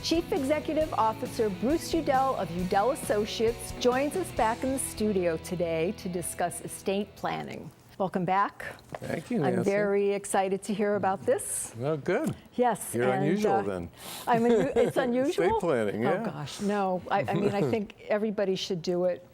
Chief Executive Officer Bruce Udell of Udell Associates joins us back in the studio today to discuss estate planning. Welcome back. Thank you, Nancy. I'm very excited to hear about this. Well, good. Yes. You're unusual then. It's unusual? Estate planning, yeah. Oh gosh, no. I mean, I think everybody should do it.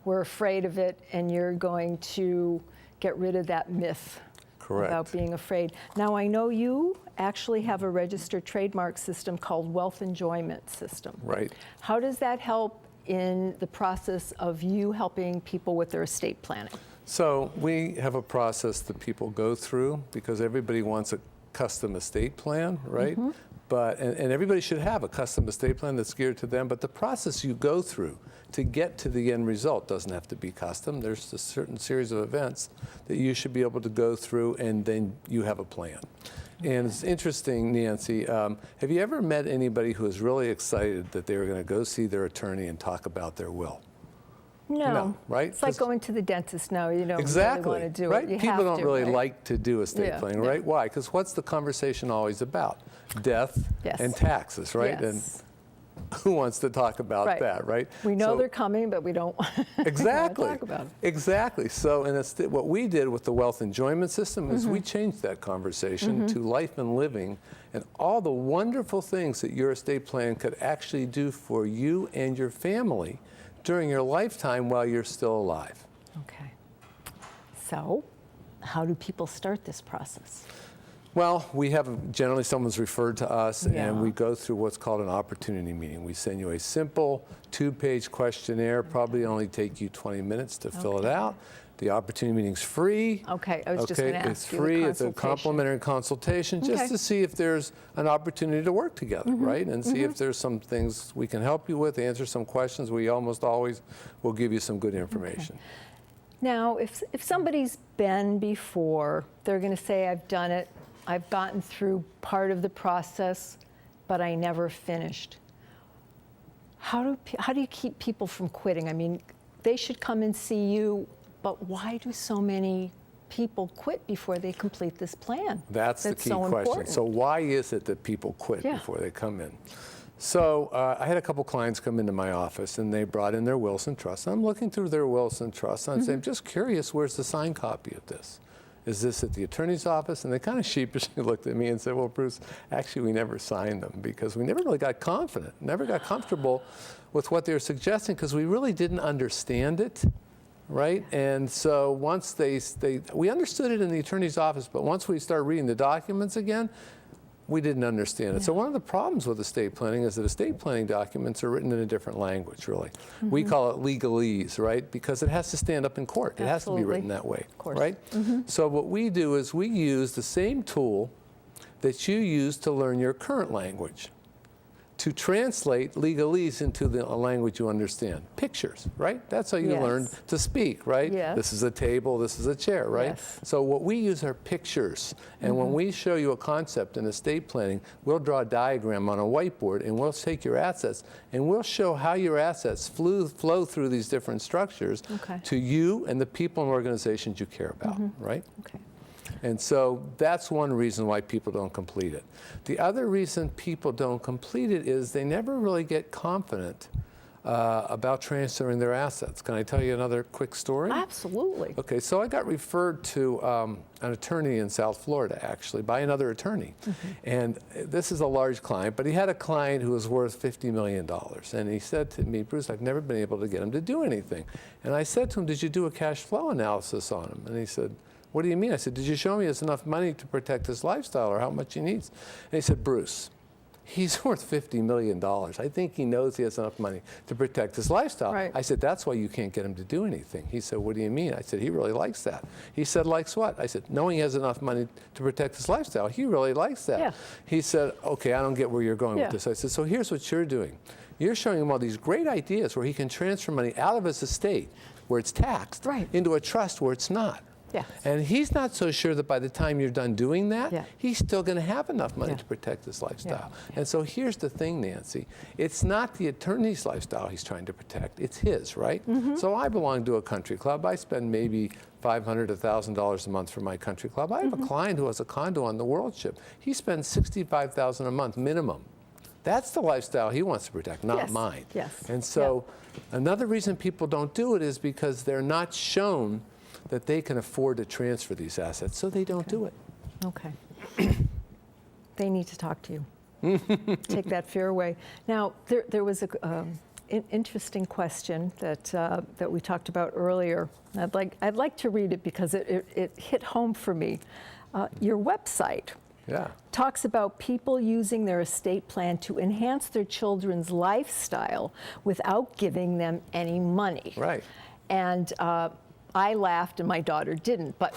We're afraid of it, and you're going to get rid of that myth. Correct. About being afraid. Now, I know you actually have a registered trademark system called Wealth Enjoyment System. Right. How does that help in the process of you helping people with their estate planning? So we have a process that people go through because everybody wants a custom estate plan, right? Mm-hmm. But and everybody should have a custom estate plan that's geared to them, but the process you go through to get to the end result doesn't have to be custom. There's a certain series of events that you should be able to go through, and then you have a plan. And it's interesting, Nancy, have you ever met anybody who is really excited that they were going to go see their attorney and talk about their will? No, right? It's like going to the dentist now. You don't exactly, really want to do right? it. You People don't really right? like to do estate planning, right? Yeah. Why? Because what's the conversation always about? Death and taxes, right? Yes. And who wants to talk about that, right? We know they're coming, but we don't exactly talk about it. Exactly. So, and what we did with the wealth enjoyment system is we changed that conversation to life and living, and all the wonderful things that your estate plan could actually do for you and your family during your lifetime while you're still alive. Okay. So, how do people start this process? Well, we have, generally someone's referred to us, and we go through what's called an opportunity meeting. We send you a simple 2-page questionnaire, probably only take you 20 minutes to fill it out. The opportunity meeting's free. Okay, I was just going to ask it's free. It's a complimentary consultation just to see if there's an opportunity to work together, right? And see if there's some things we can help you with, answer some questions. We almost always will give you some good information. Okay. Now, if somebody's been before, they're going to say, I've done it. I've gotten through part of the process, but I never finished. How do you keep people from quitting? I mean, they should come and see you, but why do so many people quit before they complete this plan? That's the key question. Important. So why is it that people quit before they come in? So I had a couple clients come into my office, and they brought in their wills and trusts. I'm looking through their wills and trusts, and I'm saying, I'm just curious, where's the signed copy of this? Is this at the attorney's office? And they kind of sheepishly looked at me and said, well, Bruce, actually we never signed them because we never really got confident, never got comfortable with what they were suggesting because we really didn't understand it, right? And so once we understood it in the attorney's office, but once we started reading the documents again, we didn't understand it. So one of the problems with estate planning is that estate planning documents are written in a different language, really. We call it legalese, right? Because it has to stand up in court. It has to be written that way, right? So what we do is we use the same tool that you use to learn your current language to translate legalese into the language you understand. Pictures, right? That's how you learn to speak, right? This is a table, this is a chair, right? So what we use are pictures. And when we show you a concept in estate planning, we'll draw a diagram on a whiteboard, and we'll take your assets, and we'll show how your assets flow through these different structures to you and the people and organizations you care about, right? Okay. And so that's one reason why people don't complete it. The other reason people don't complete it is they never really get confident about transferring their assets. Can I tell you another quick story? Absolutely. Okay, so I got referred to an attorney in South Florida, actually, by another attorney. And this is a large client, but he had a client who was worth $50 million. And he said to me, Bruce, I've never been able to get him to do anything. And I said to him, did you do a cash flow analysis on him? And he said, what do you mean? I said, did you show me he has enough money to protect his lifestyle or how much he needs? And he said, Bruce, he's worth $50 million. I think he knows he has enough money to protect his lifestyle. Right. I said, that's why you can't get him to do anything. He said, what do you mean? I said, he really likes that. He said, likes what? I said, knowing he has enough money to protect his lifestyle. He really likes that. He said, okay, I don't get where you're going with this. I said, so here's what you're doing. You're showing him all these great ideas where he can transfer money out of his estate where it's taxed into a trust where it's not. And he's not so sure that by the time you're done doing that, he's still going to have enough money to protect his lifestyle. And so here's the thing, Nancy. It's not the attorney's lifestyle he's trying to protect. It's his, right? So I belong to a country club. I spend maybe $500 to $1,000 a month for my country club. I have a client who has a condo on the World Ship. He spends $65,000 a month minimum That's the lifestyle he wants to protect, not Yes, mine. yes, And so another reason people don't do it is because they're not shown that they can afford to transfer these assets, so they don't do it. Okay. They need to talk to you. Take that fear away. Now, there was an interesting question that we talked about earlier. I'd like to read it because it hit home for me. Your website talks about people using their estate plan to enhance their children's lifestyle without giving them any money. Right. And I laughed and my daughter didn't, but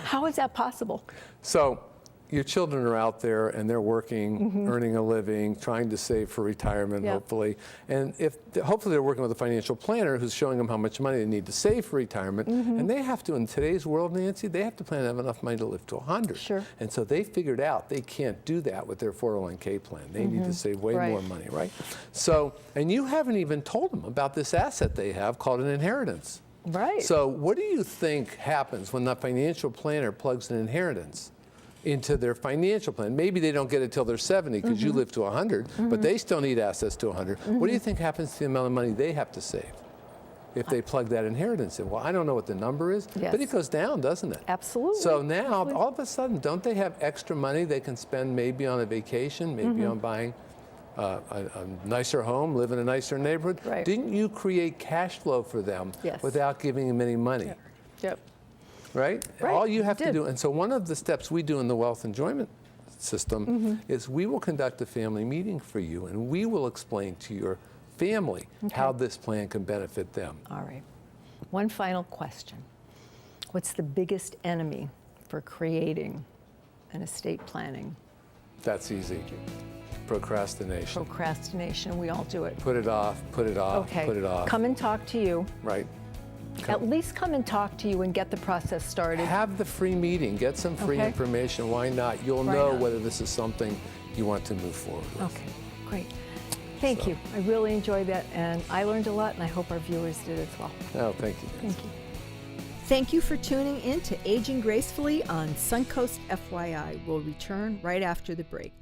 how is that possible? So your children are out there and they're working, earning a living, trying to save for retirement, hopefully. And hopefully they're working with a financial planner who's showing them how much money they need to save for retirement. And they have to, in today's world, Nancy, they have to plan to have enough money to live to 100. Sure. And so they figured out they can't do that with their 401k plan. They need to save way more money, right? So, and you haven't even told them about this asset they have called an inheritance. Right. So what do you think happens when the financial planner plugs an inheritance into their financial plan? Maybe they don't get it till they're 70 because you live to 100, but they still need assets to 100. What do you think happens to the amount of money they have to save if they plug that inheritance in? Well, I don't know what the number is, but it goes down, doesn't it? Absolutely. So now, all of a sudden, don't they have extra money they can spend maybe on a vacation, maybe on buying a nicer home, live in a nicer neighborhood? Right. Didn't you create cash flow for them without giving them any money? Yep. Right? All you have to do, and so one of the steps we do in the wealth enjoyment system is we will conduct a family meeting for you, and we will explain to your family how this plan can benefit them. All right. One final question. What's the biggest enemy for creating an estate planning? That's easy. Procrastination. Procrastination, we all do it. Put it off, put it off, Okay. put it off. Come and talk to you. Right. At least come and talk to you and get the process started. Have the free meeting, get some free information. Why not? You'll know whether this is something you want to move forward with. Okay, great. Thank you. I really enjoyed that, and I learned a lot, and I hope our viewers did as well. Oh, thank you. Thank you. Thank you for tuning in to Aging Gracefully on Suncoast FYI. We'll return right after the break.